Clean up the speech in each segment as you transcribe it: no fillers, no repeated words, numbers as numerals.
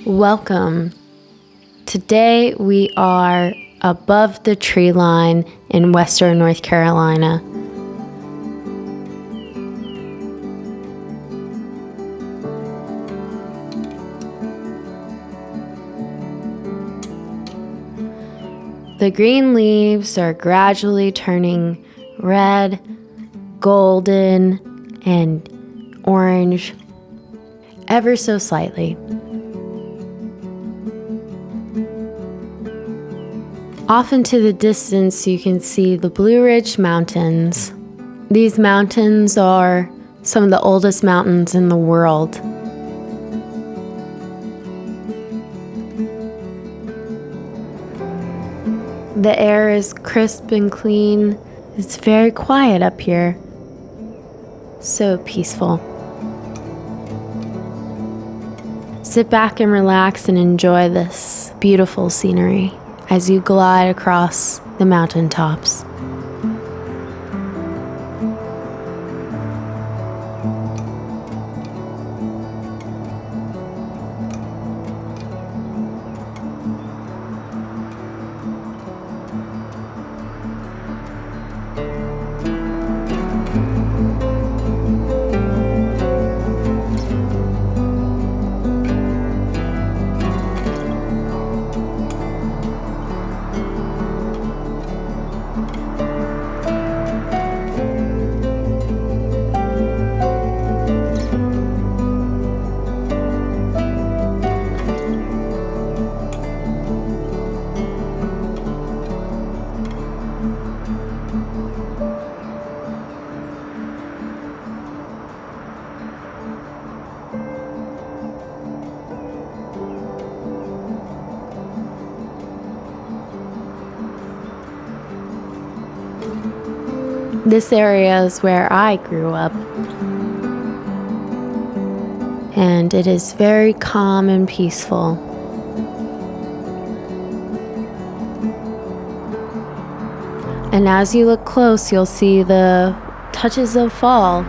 Welcome. Today we are above the tree line in western North Carolina. The green leaves are gradually turning red, golden, and orange, ever so slightly. Off into the distance, you can see the Blue Ridge Mountains. These mountains are some of the oldest mountains in the world. The air is crisp and clean. It's very quiet up here. So peaceful. Sit back and relax and enjoy this beautiful scenery as you glide across the mountaintops. This area is where I grew up, and it is very calm and peaceful. And as you look close, you'll see the touches of fall.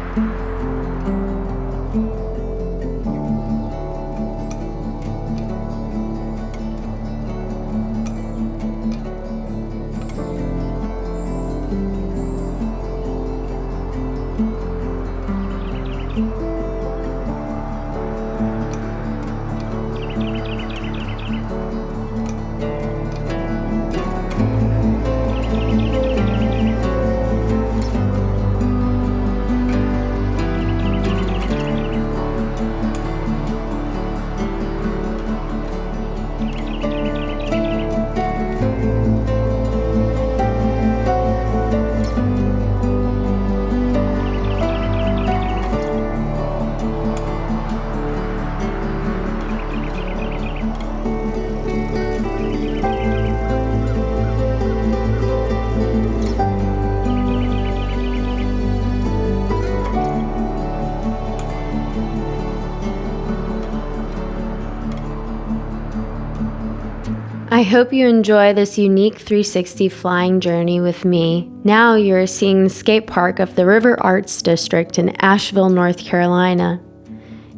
I hope you enjoy this unique 360 flying journey with me. Now you're seeing the skate park of the River Arts District in Asheville, North Carolina.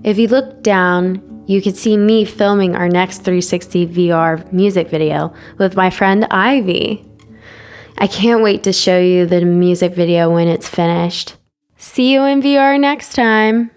If you look down, you can see me filming our next 360 VR music video with my friend Ivy. I can't wait to show you the music video when it's finished. See you in VR next time.